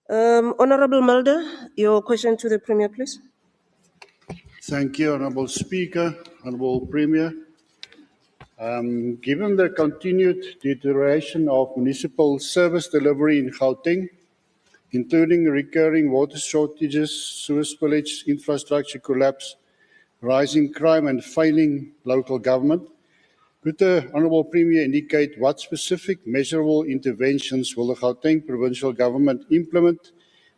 Honorable Mulder, your question to the Premier, please. Thank you, Honourable Speaker, Honourable Premier. Given the continued deterioration of municipal service delivery in Gauteng, including recurring water shortages, sewer spillage, infrastructure collapse, rising crime and failing local government, could the Honourable Premier indicate what specific measurable interventions will the Gauteng Provincial Government implement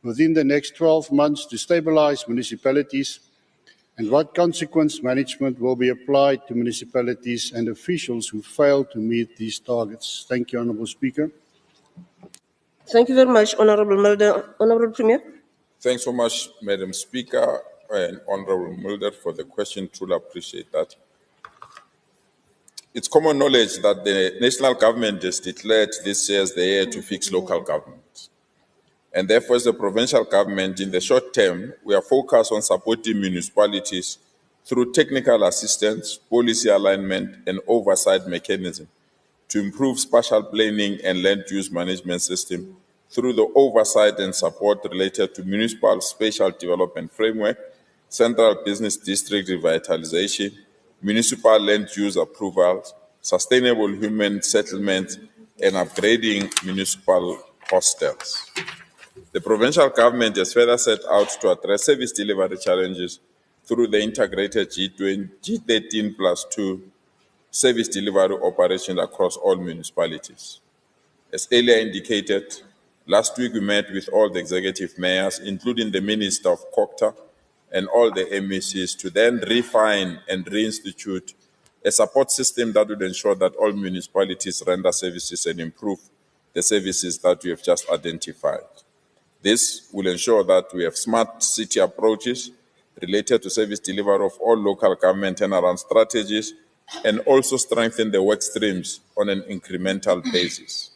within the next 12 months to stabilise municipalities, and what consequence management will be applied to municipalities and officials who fail to meet these targets? Thank you, Honourable Speaker. Thank you very much, Honorable Mulder. Honorable Premier. Thanks so much, Madam Speaker and Honourable Mulder, for the question. Truly appreciate that. It's common knowledge that the national government has declared this year as the year to fix local government. And therefore, as the provincial government, in the short term, we are focused on supporting municipalities through technical assistance, policy alignment, and oversight mechanism to improve spatial planning and land use management system through the oversight and support related to municipal spatial development framework, central business district revitalization, municipal land use approvals, sustainable human settlement, and upgrading municipal hostels. The provincial government has further set out to address service delivery challenges through the integrated G13+2 service delivery operation across all municipalities. As earlier indicated, last week we met with all the executive mayors, including the Minister of COGTA and all the MECs, to then refine and reinstitute a support system that would ensure that all municipalities render services and improve the services that we have just identified. This will ensure that we have smart city approaches related to service delivery of all local government turnaround strategies, and also strengthen the work streams on an incremental basis.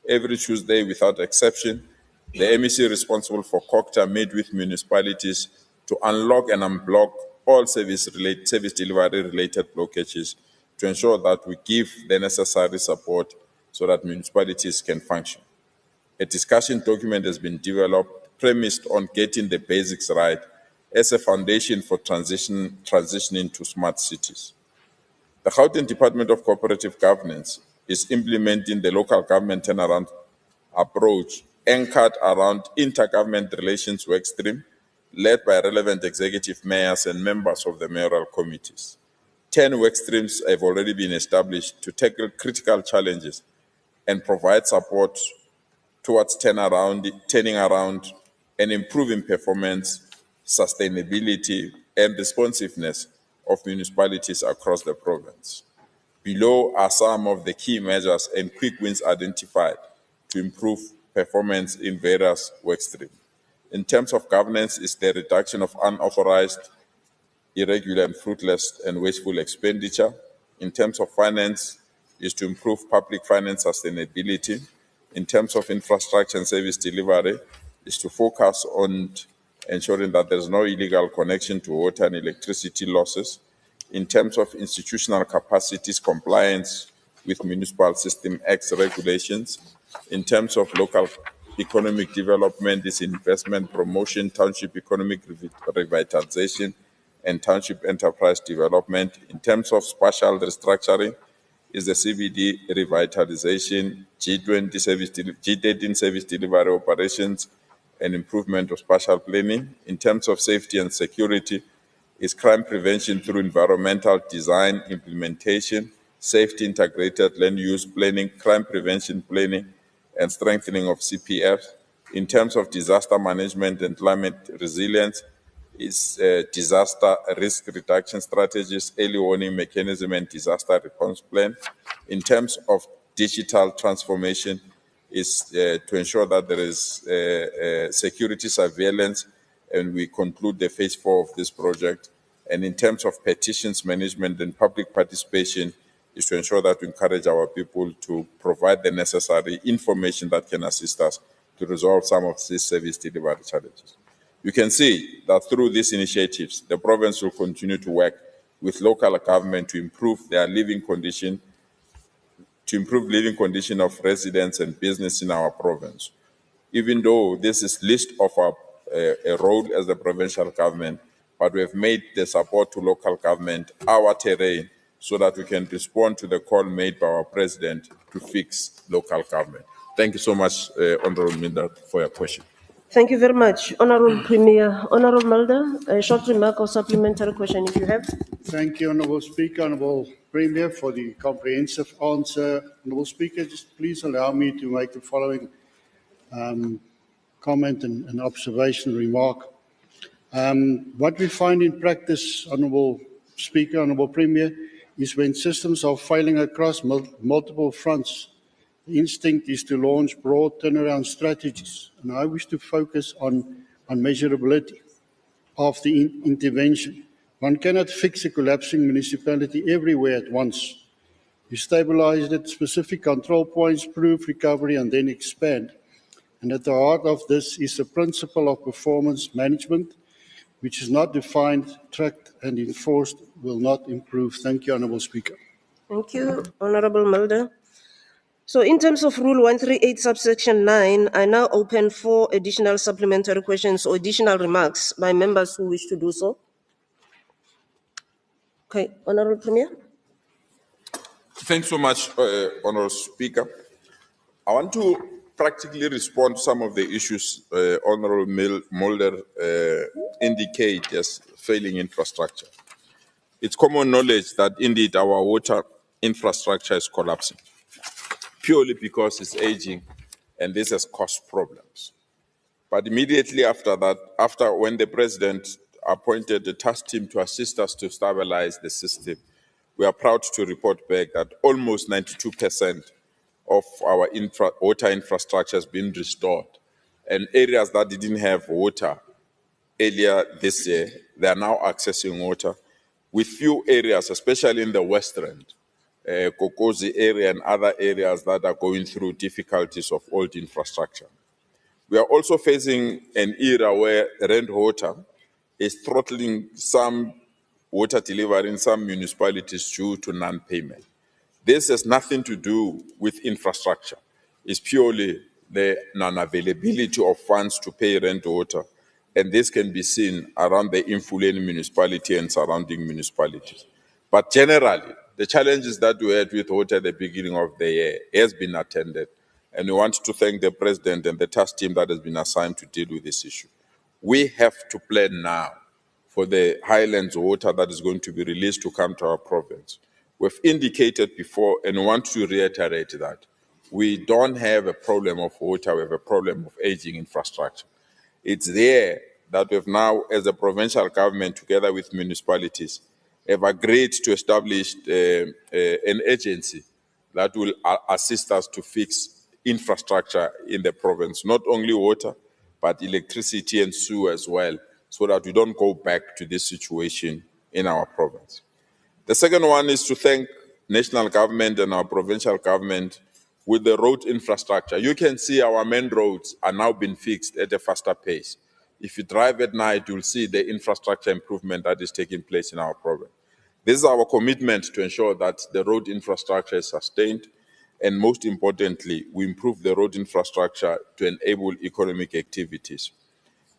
Every Tuesday, without exception, the MEC responsible for COGTA meet with municipalities to unlock and unblock all service delivery-related blockages to ensure that we give the necessary support so that municipalities can function. A discussion document has been developed premised on getting the basics right as a foundation for transitioning to smart cities. The Gauteng Department of Cooperative Governance is implementing the local government turnaround approach anchored around intergovernment relations workstream led by relevant executive mayors and members of the mayoral committees. 10 workstreams have already been established to tackle critical challenges and provide support towards turning around and improving performance, sustainability, and responsiveness of municipalities across the province. Below are some of the key measures and quick wins identified to improve performance in various work streams. In terms of governance, is the reduction of unauthorized, irregular, and fruitless and wasteful expenditure. In terms of finance, is to improve public finance sustainability. In terms of infrastructure and service delivery, is to focus on ensuring that there's no illegal connection to water and electricity losses. In terms of institutional capacities, compliance with Municipal System Act's regulations. In terms of local economic development, is investment promotion, township economic revitalization, and township enterprise development. In terms of spatial restructuring, is the CBD revitalization, G13 service delivery operations, and improvement of spatial planning. In terms of safety and security, is crime prevention through environmental design implementation, safety integrated land use planning, crime prevention planning, and strengthening of CPF. In terms of disaster management and climate resilience, is disaster risk reduction strategies, early warning mechanism, and disaster response plan. In terms of digital transformation, is to ensure that there is security surveillance, and we conclude the phase 4 of this project. And in terms of petitions management and public participation, is to ensure that we encourage our people to provide the necessary information that can assist us to resolve some of these service delivery challenges. You can see that through these initiatives, the province will continue to work with local government to improve their living condition, of residents and business in our province. even though this is least of a role as the provincial government, but we have made the support to local government our terrain so that we can respond to the call made by our president to fix local government. Thank you so much, Honorable Mulder, for your question. Thank you very much, Honorable Premier. Honorable Mulder, a short remark or supplementary question if you have. Thank you, Honourable Speaker, Honourable Premier, for the comprehensive answer. Honourable Speaker, just please allow me to make the following comment and observation remark. What we find in practice, Honourable Speaker, Honourable Premier, is when systems are failing across multiple fronts, the instinct is to launch broad turnaround strategies. And I wish to focus on measurability of the intervention. One cannot fix a collapsing municipality everywhere at once. You stabilize it, specific control points, prove recovery, and then expand. And at the heart of this is the principle of performance management, which is not defined, tracked, and enforced, will not improve. Thank you, Honourable Speaker. Thank you, Honorable Mulder. So in terms of Rule 138, subsection 9, I now open for additional supplementary questions or additional remarks by members who wish to do so. Okay, Honorable Premier. Thanks so much, Honourable Speaker. I want to practically respond to some of the issues Honourable Mulder indicate as failing infrastructure. It's common knowledge that indeed our water infrastructure is collapsing, purely because it's aging, and this has caused problems. But immediately after that, when the president appointed the task team to assist us to stabilize the system, we are proud to report back that almost 92% of our water infrastructure has been restored. And areas that didn't have water earlier this year, they are now accessing water, with few areas, especially in the West End, Kokozi area and other areas that are going through difficulties of old infrastructure. We are also facing an era where rent water is throttling some water delivery in some municipalities due to non-payment. This has nothing to do with infrastructure. It's purely the non-availability of funds to pay rent water. And this can be seen around the Imfuleni municipality and surrounding municipalities. But generally, the challenges that we had with water at the beginning of the year has been attended. And we want to thank the president and the task team that has been assigned to deal with this issue. We have to plan now for the highlands water that is going to be released to come to our province. We've indicated before, and we want to reiterate that we don't have a problem of water, we have a problem of aging infrastructure. It's there that we've now, as a provincial government, together with municipalities, have agreed to establish an agency that will assist us to fix infrastructure in the province, not only water, but electricity and sewer as well, so that we don't go back to this situation in our province. The second one is to thank national government and our provincial government with the road infrastructure. You can see our main roads are now being fixed at a faster pace. If you drive at night, you'll see the infrastructure improvement that is taking place in our province. This is our commitment to ensure that the road infrastructure is sustained, and most importantly, we improve the road infrastructure to enable economic activities,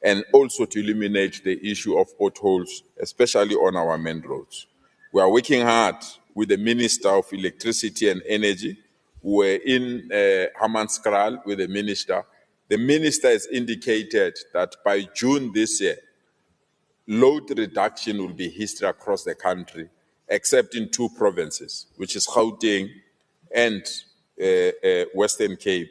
and also to eliminate the issue of potholes, especially on our main roads. We are working hard with the Minister of Electricity and Energy. We're in Hammanskraal with the Minister. The Minister has indicated that by June this year, load reduction will be history across the country, except in two provinces, which is Gauteng and Western Cape,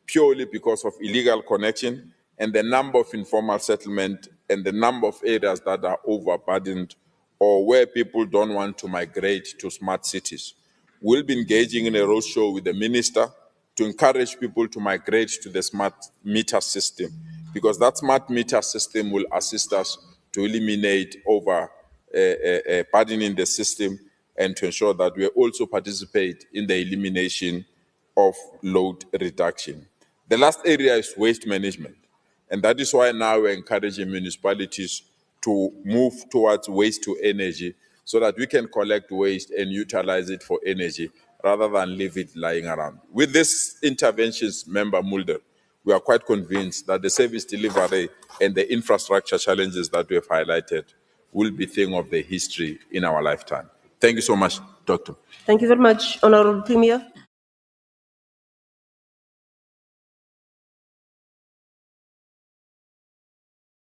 purely because of illegal connection and the number of informal settlement and the number of areas that are overburdened or where people don't want to migrate to smart cities. We'll be engaging in a roadshow with the minister to encourage people to migrate to the smart meter system, because that smart meter system will assist us to eliminate burdening the system and to ensure that we also participate in the elimination of load reduction. The last area is waste management. And that is why now we're encouraging municipalities to move towards waste to energy so that we can collect waste and utilize it for energy rather than leave it lying around. With these interventions, Member Mulder, we are quite convinced that the service delivery and the infrastructure challenges that we have highlighted will be thing of the history in our lifetime. Thank you so much, Doctor. Thank you very much, Honorable Premier.